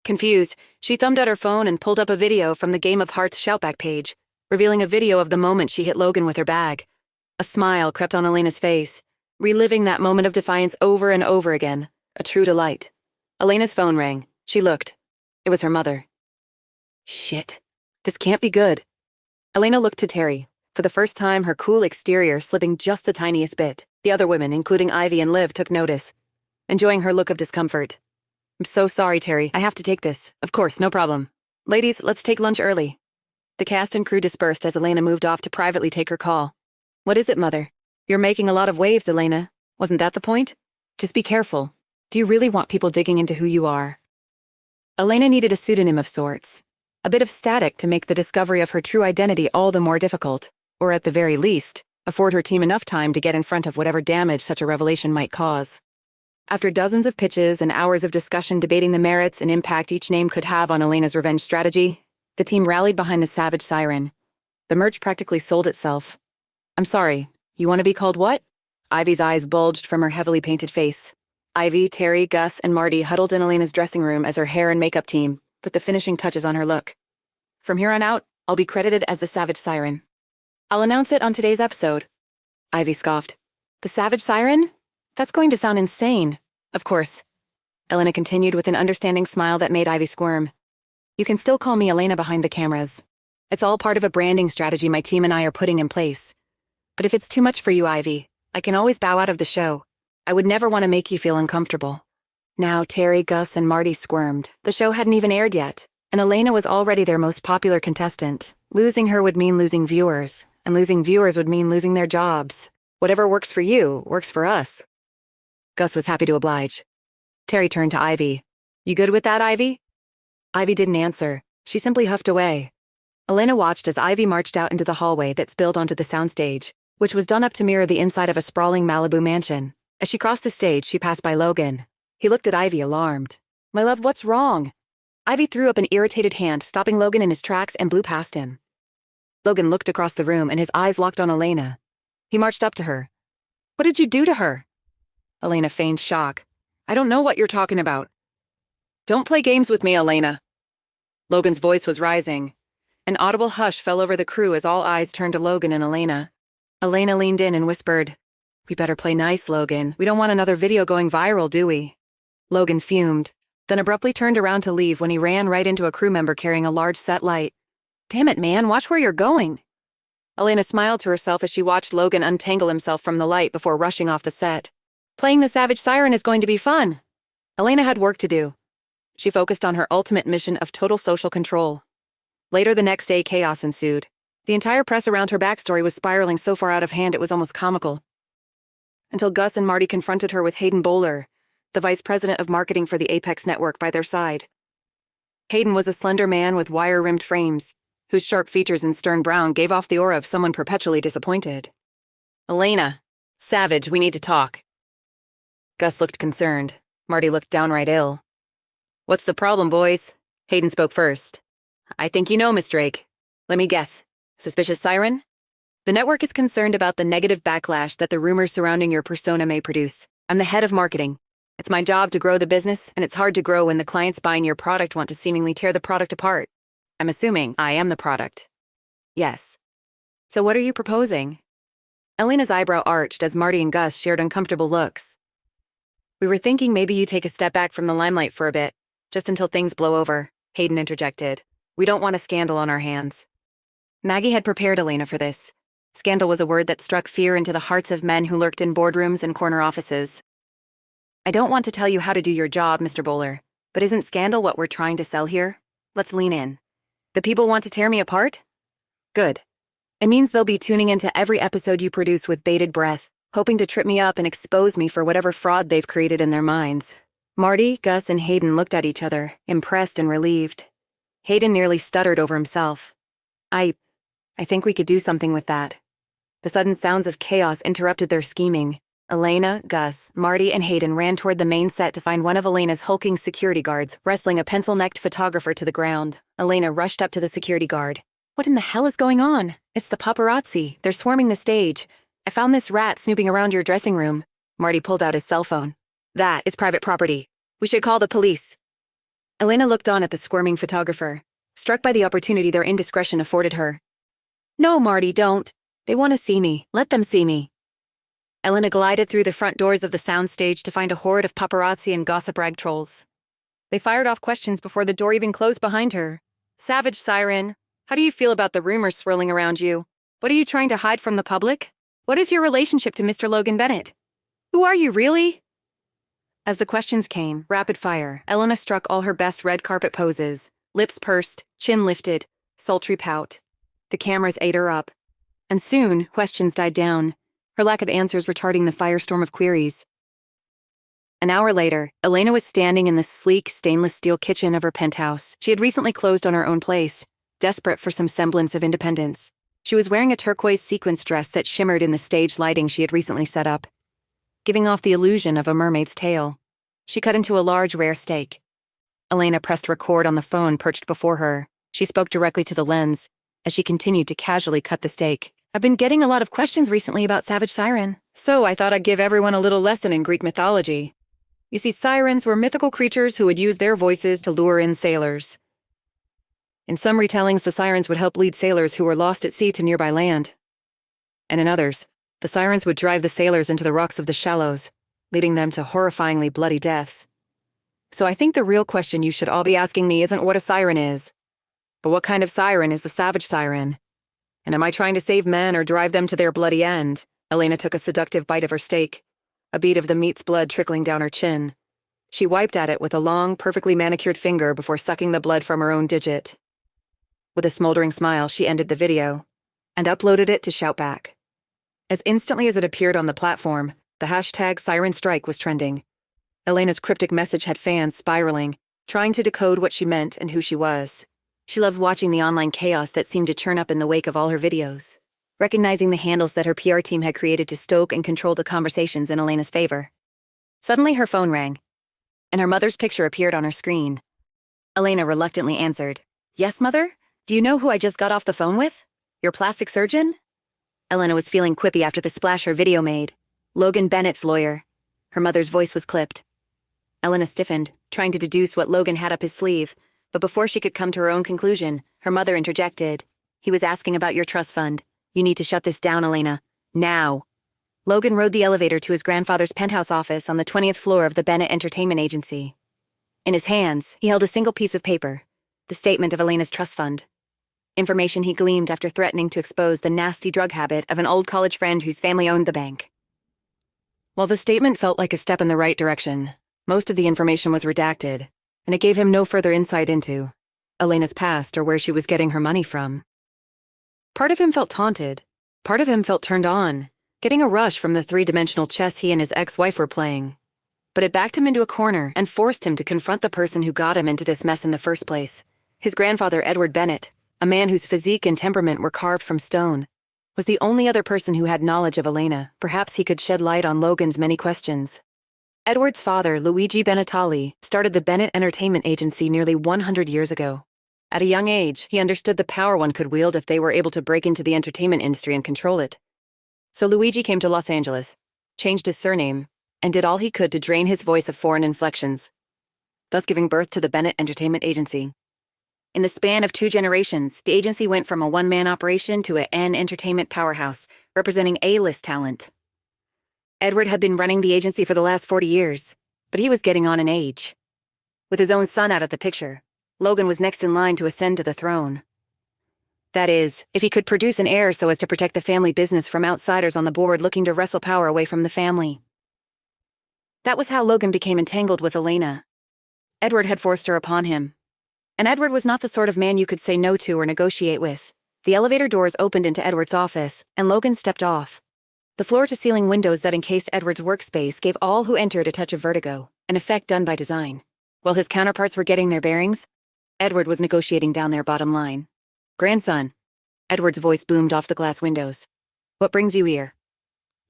Confused, she thumbed at her phone and pulled up a video from the Game of Hearts shoutback page, revealing a video of the moment she hit Logan with her bag. A smile crept on Elena's face, reliving that moment of defiance over and over again, a true delight. Elena's phone rang. She looked. It was her mother. Shit. This can't be good. Elena looked to Terry, for the first time her cool exterior slipping just the tiniest bit. The other women, including Ivy and Liv, took notice, enjoying her look of discomfort. I'm so sorry, Terry. I have to take this. Of course, no problem. Ladies, let's take lunch early. The cast and crew dispersed as Elena moved off to privately take her call. What is it, Mother? You're making a lot of waves, Elena. Wasn't that the point? Just be careful. Do you really want people digging into who you are? Elena needed a pseudonym of sorts. A bit of static to make the discovery of her true identity all the more difficult, or at the very least, afford her team enough time to get in front of whatever damage such a revelation might cause. After dozens of pitches and hours of discussion debating the merits and impact each name could have on Elena's revenge strategy, the team rallied behind the Savage Siren. The merch practically sold itself. I'm sorry, you want to be called what? Ivy's eyes bulged from her heavily painted face. Ivy, Terry, Gus, and Marty huddled in Elena's dressing room as her hair and makeup team put the finishing touches on her look. From here on out, I'll be credited as the Savage Siren. I'll announce it on today's episode. Ivy scoffed. The Savage Siren? That's going to sound insane. Of course. Elena continued with an understanding smile that made Ivy squirm. You can still call me Elena behind the cameras. It's all part of a branding strategy my team and I are putting in place. But if it's too much for you, Ivy, I can always bow out of the show. I would never want to make you feel uncomfortable. Now Terry, Gus, and Marty squirmed. The show hadn't even aired yet, and Elena was already their most popular contestant. Losing her would mean losing viewers, and losing viewers would mean losing their jobs. Whatever works for you, works for us. Gus was happy to oblige. Terry turned to Ivy. You good with that, Ivy? Ivy didn't answer. She simply huffed away. Elena watched as Ivy marched out into the hallway that spilled onto the soundstage, which was done up to mirror the inside of a sprawling Malibu mansion. As she crossed the stage, she passed by Logan. He looked at Ivy, alarmed. My love, what's wrong? Ivy threw up an irritated hand, stopping Logan in his tracks, and blew past him. Logan looked across the room, and his eyes locked on Elena. He marched up to her. What did you do to her? Elena feigned shock. I don't know what you're talking about. Don't play games with me, Elena. Logan's voice was rising. An audible hush fell over the crew as all eyes turned to Logan and Elena. Elena leaned in and whispered, We better play nice, Logan. We don't want another video going viral, do we? Logan fumed, then abruptly turned around to leave when he ran right into a crew member carrying a large set light. Damn it, man, watch where you're going. Elena smiled to herself as she watched Logan untangle himself from the light before rushing off the set. Playing the Savage Siren is going to be fun. Elena had work to do. She focused on her ultimate mission of total social control. Later the next day, chaos ensued. The entire press around her backstory was spiraling so far out of hand it was almost comical. Until Gus and Marty confronted her with Hayden Bowler, the vice president of marketing for the Apex network, by their side. Hayden was a slender man with wire-rimmed frames, whose sharp features and stern brown gave off the aura of someone perpetually disappointed. Elena, Savage, we need to talk. Gus looked concerned. Marty looked downright ill. What's the problem, boys? Hayden spoke first. I think you know, Miss Drake. Let me guess. Suspicious siren? The network is concerned about the negative backlash that the rumors surrounding your persona may produce. I'm the head of marketing. It's my job to grow the business, and it's hard to grow when the clients buying your product want to seemingly tear the product apart. I'm assuming I am the product. Yes. So what are you proposing? Elena's eyebrow arched as Marty and Gus shared uncomfortable looks. We were thinking maybe you take a step back from the limelight for a bit, just until things blow over, Hayden interjected. We don't want a scandal on our hands. Maggie had prepared Elena for this. Scandal was a word that struck fear into the hearts of men who lurked in boardrooms and corner offices. I don't want to tell you how to do your job, Mr. Bowler, but isn't scandal what we're trying to sell here? Let's lean in. The people want to tear me apart? Good. It means they'll be tuning into every episode you produce with bated breath, hoping to trip me up and expose me for whatever fraud they've created in their minds. Marty, Gus, and Hayden looked at each other, impressed and relieved. Hayden nearly stuttered over himself. I think we could do something with that. The sudden sounds of chaos interrupted their scheming. Elena, Gus, Marty, and Hayden ran toward the main set to find one of Elena's hulking security guards, wrestling a pencil-necked photographer to the ground. Elena rushed up to the security guard. What in the hell is going on? It's the paparazzi. They're swarming the stage. I found this rat snooping around your dressing room. Marty pulled out his cell phone. That is private property. We should call the police. Elena looked on at the squirming photographer, struck by the opportunity their indiscretion afforded her. No, Marty, don't. They want to see me. Let them see me. Elena glided through the front doors of the soundstage to find a horde of paparazzi and gossip rag trolls. They fired off questions before the door even closed behind her. Savage Siren, how do you feel about the rumors swirling around you? What are you trying to hide from the public? What is your relationship to Mr. Logan Bennett? Who are you, really? As the questions came, rapid fire, Elena struck all her best red carpet poses, lips pursed, chin lifted, sultry pout. The cameras ate her up. And soon, questions died down, her lack of answers retarding the firestorm of queries. An hour later, Elena was standing in the sleek, stainless steel kitchen of her penthouse. She had recently closed on her own place, desperate for some semblance of independence. She was wearing a turquoise sequins dress that shimmered in the stage lighting she had recently set up, giving off the illusion of a mermaid's tail. She cut into a large, rare steak. Elena pressed record on the phone perched before her. She spoke directly to the lens as she continued to casually cut the steak. I've been getting a lot of questions recently about Savage Siren, so I thought I'd give everyone a little lesson in Greek mythology. You see, sirens were mythical creatures who would use their voices to lure in sailors. In some retellings, the sirens would help lead sailors who were lost at sea to nearby land. And in others, the sirens would drive the sailors into the rocks of the shallows, leading them to horrifyingly bloody deaths. So I think the real question you should all be asking me isn't what a siren is, but what kind of siren is the Savage Siren? And am I trying to save men or drive them to their bloody end? Elena took a seductive bite of her steak, a bead of the meat's blood trickling down her chin. She wiped at it with a long, perfectly manicured finger before sucking the blood from her own digit. With a smoldering smile, she ended the video and uploaded it to Shoutback. As instantly as it appeared on the platform, the hashtag Siren Strike was trending. Elena's cryptic message had fans spiraling, trying to decode what she meant and who she was. She loved watching the online chaos that seemed to churn up in the wake of all her videos, recognizing the handles that her PR team had created to stoke and control the conversations in Elena's favor. Suddenly her phone rang, and her mother's picture appeared on her screen. Elena reluctantly answered. Yes, Mother? Do you know who I just got off the phone with? Your plastic surgeon? Elena was feeling quippy after the splash her video made. Logan Bennett's lawyer. Her mother's voice was clipped. Elena stiffened, trying to deduce what Logan had up his sleeve, but before she could come to her own conclusion, her mother interjected. He was asking about your trust fund. You need to shut this down, Elena. Now. Logan rode the elevator to his grandfather's penthouse office on the 20th floor of the Bennett Entertainment Agency. In his hands, he held a single piece of paper, the statement of Elena's trust fund. Information he gleaned after threatening to expose the nasty drug habit of an old college friend whose family owned the bank. While the statement felt like a step in the right direction, most of the information was redacted, and it gave him no further insight into Elena's past or where she was getting her money from. Part of him felt taunted. Part of him felt turned on, getting a rush from the three-dimensional chess he and his ex-wife were playing. But it backed him into a corner and forced him to confront the person who got him into this mess in the first place. His grandfather, Edward Bennett, a man whose physique and temperament were carved from stone, was the only other person who had knowledge of Elena. Perhaps he could shed light on Logan's many questions. Edward's father, Luigi Benetali, started the Bennett Entertainment Agency nearly 100 years ago. At a young age, he understood the power one could wield if they were able to break into the entertainment industry and control it. So Luigi came to Los Angeles, changed his surname, and did all he could to drain his voice of foreign inflections, thus giving birth to the Bennett Entertainment Agency. In the span of 2 generations, the agency went from a one-man operation to an entertainment powerhouse, representing A-list talent. Edward had been running the agency for the last 40 years, but he was getting on in age. With his own son out of the picture, Logan was next in line to ascend to the throne. That is, if he could produce an heir so as to protect the family business from outsiders on the board looking to wrestle power away from the family. That was how Logan became entangled with Elena. Edward had forced her upon him. And Edward was not the sort of man you could say no to or negotiate with. The elevator doors opened into Edward's office, and Logan stepped off. The floor-to-ceiling windows that encased Edward's workspace gave all who entered a touch of vertigo, an effect done by design. While his counterparts were getting their bearings, Edward was negotiating down their bottom line. Grandson. Edward's voice boomed off the glass windows. What brings you here?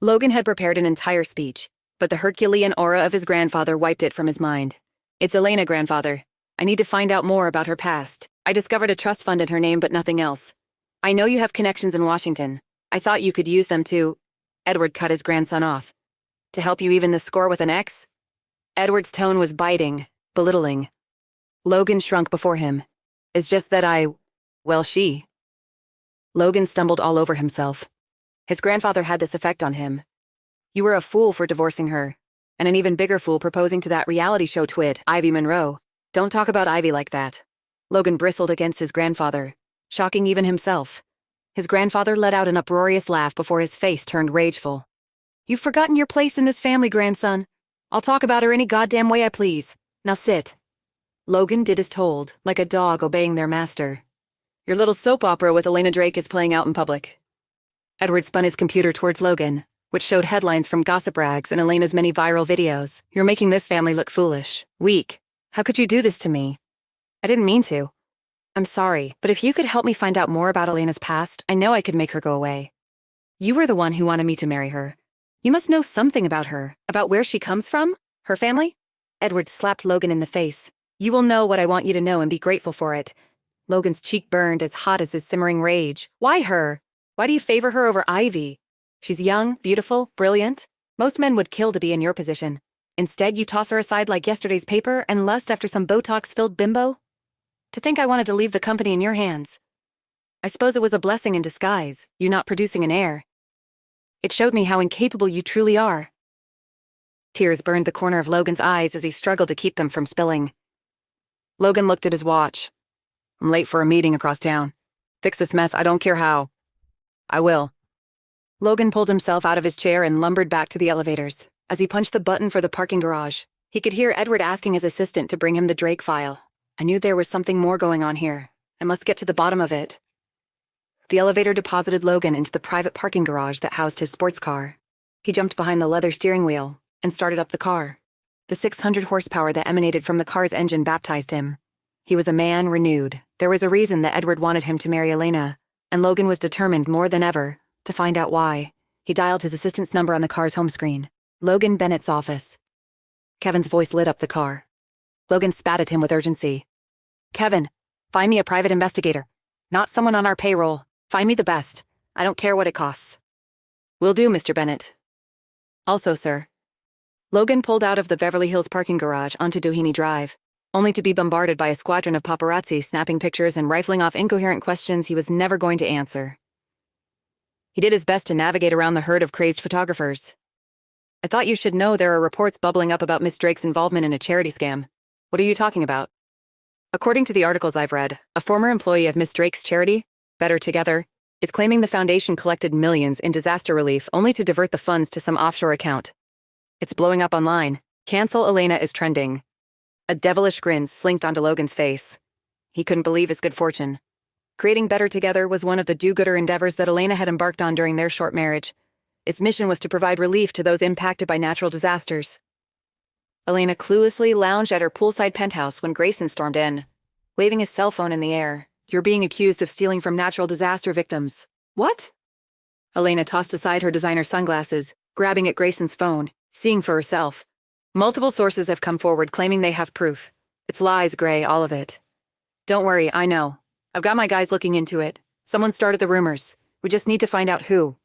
Logan had prepared an entire speech, but the Herculean aura of his grandfather wiped it from his mind. It's Elena, grandfather. I need to find out more about her past. I discovered a trust fund in her name, but nothing else. I know you have connections in Washington. I thought you could use them to... Edward cut his grandson off. To help you even the score with an ex? Edward's tone was biting, belittling. Logan shrunk before him. It's just that she. Logan stumbled all over himself. His grandfather had this effect on him. You were a fool for divorcing her, and an even bigger fool proposing to that reality show twit, Ivy Monroe. Don't talk about Ivy like that. Logan bristled against his grandfather, shocking even himself. His grandfather let out an uproarious laugh before his face turned rageful. You've forgotten your place in this family, grandson. I'll talk about her any goddamn way I please. Now sit. Logan did as told, like a dog obeying their master. Your little soap opera with Elena Drake is playing out in public. Edward spun his computer towards Logan, which showed headlines from gossip rags and Elena's many viral videos. You're making this family look foolish, weak. How could you do this to me? I didn't mean to. I'm sorry, but if you could help me find out more about Elena's past, I know I could make her go away. You were the one who wanted me to marry her. You must know something about her, about where she comes from, her family? Edward slapped Logan in the face. You will know what I want you to know and be grateful for it. Logan's cheek burned as hot as his simmering rage. Why her? Why do you favor her over Ivy? She's young, beautiful, brilliant. Most men would kill to be in your position. Instead, you toss her aside like yesterday's paper and lust after some Botox-filled bimbo? To think I wanted to leave the company in your hands. I suppose it was a blessing in disguise, you not producing an heir. It showed me how incapable you truly are. Tears burned the corner of Logan's eyes as he struggled to keep them from spilling. Logan looked at his watch. I'm late for a meeting across town. Fix this mess, I don't care how. I will. Logan pulled himself out of his chair and lumbered back to the elevators. As he punched the button for the parking garage, he could hear Edward asking his assistant to bring him the Drake file. I knew there was something more going on here. I must get to the bottom of it. The elevator deposited Logan into the private parking garage that housed his sports car. He jumped behind the leather steering wheel and started up the car. The 600 horsepower that emanated from the car's engine baptized him. He was a man renewed. There was a reason that Edward wanted him to marry Elena, and Logan was determined more than ever to find out why. He dialed his assistant's number on the car's home screen. Logan Bennett's office. Kevin's voice lit up the car. Logan spat at him with urgency. Kevin, find me a private investigator. Not someone on our payroll. Find me the best. I don't care what it costs. Will do, Mr. Bennett. Also, sir. Logan pulled out of the Beverly Hills parking garage onto Doheny Drive, only to be bombarded by a squadron of paparazzi snapping pictures and rifling off incoherent questions he was never going to answer. He did his best to navigate around the herd of crazed photographers. I thought you should know there are reports bubbling up about Miss Drake's involvement in a charity scam. What are you talking about? According to the articles I've read, a former employee of Miss Drake's charity, Better Together, is claiming the foundation collected millions in disaster relief only to divert the funds to some offshore account. It's blowing up online. Cancel Elena is trending. A devilish grin slinked onto Logan's face. He couldn't believe his good fortune. Creating Better Together was one of the do-gooder endeavors that Elena had embarked on during their short marriage. Its mission was to provide relief to those impacted by natural disasters. Elena cluelessly lounged at her poolside penthouse when Grayson stormed in, waving his cell phone in the air. You're being accused of stealing from natural disaster victims. What? Elena tossed aside her designer sunglasses, grabbing at Grayson's phone, seeing for herself. Multiple sources have come forward claiming they have proof. It's lies, Gray, all of it. Don't worry, I know. I've got my guys looking into it. Someone started the rumors. We just need to find out who.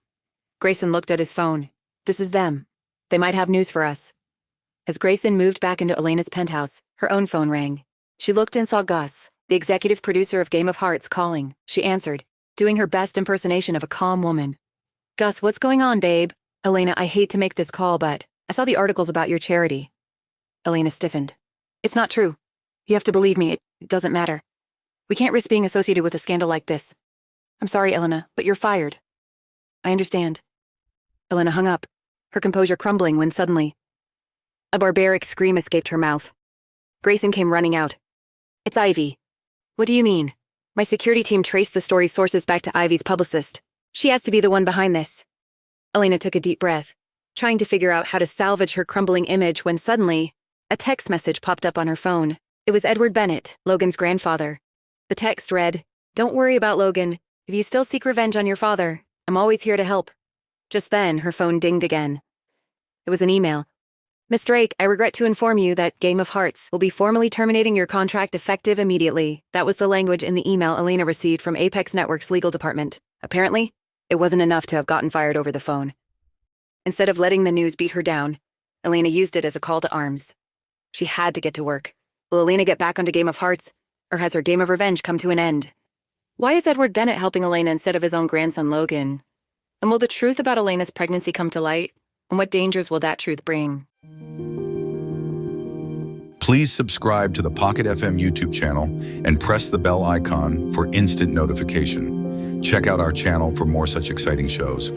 Grayson looked at his phone. This is them. They might have news for us. As Grayson moved back into Elena's penthouse, her own phone rang. She looked and saw Gus, the executive producer of Game of Hearts, calling. She answered, doing her best impersonation of a calm woman. Gus, what's going on, babe? Elena, I hate to make this call, but I saw the articles about your charity. Elena stiffened. It's not true. You have to believe me, it doesn't matter. We can't risk being associated with a scandal like this. I'm sorry, Elena, but you're fired. I understand. Elena hung up, her composure crumbling when suddenly a barbaric scream escaped her mouth. Grayson came running out. It's Ivy. What do you mean? My security team traced the story's sources back to Ivy's publicist. She has to be the one behind this. Elena took a deep breath, trying to figure out how to salvage her crumbling image when suddenly a text message popped up on her phone. It was Edward Bennett, Logan's grandfather. The text read, Don't worry about Logan. If you still seek revenge on your father, I'm always here to help. Just then, her phone dinged again. It was an email. Miss Drake, I regret to inform you that Game of Hearts will be formally terminating your contract effective immediately. That was the language in the email Elena received from Apex Network's legal department. Apparently, it wasn't enough to have gotten fired over the phone. Instead of letting the news beat her down, Elena used it as a call to arms. She had to get to work. Will Elena get back onto Game of Hearts, or has her game of revenge come to an end? Why is Edward Bennett helping Elena instead of his own grandson Logan? And will the truth about Elena's pregnancy come to light? And what dangers will that truth bring? Please subscribe to the Pocket FM YouTube channel and press the bell icon for instant notification. Check out our channel for more such exciting shows.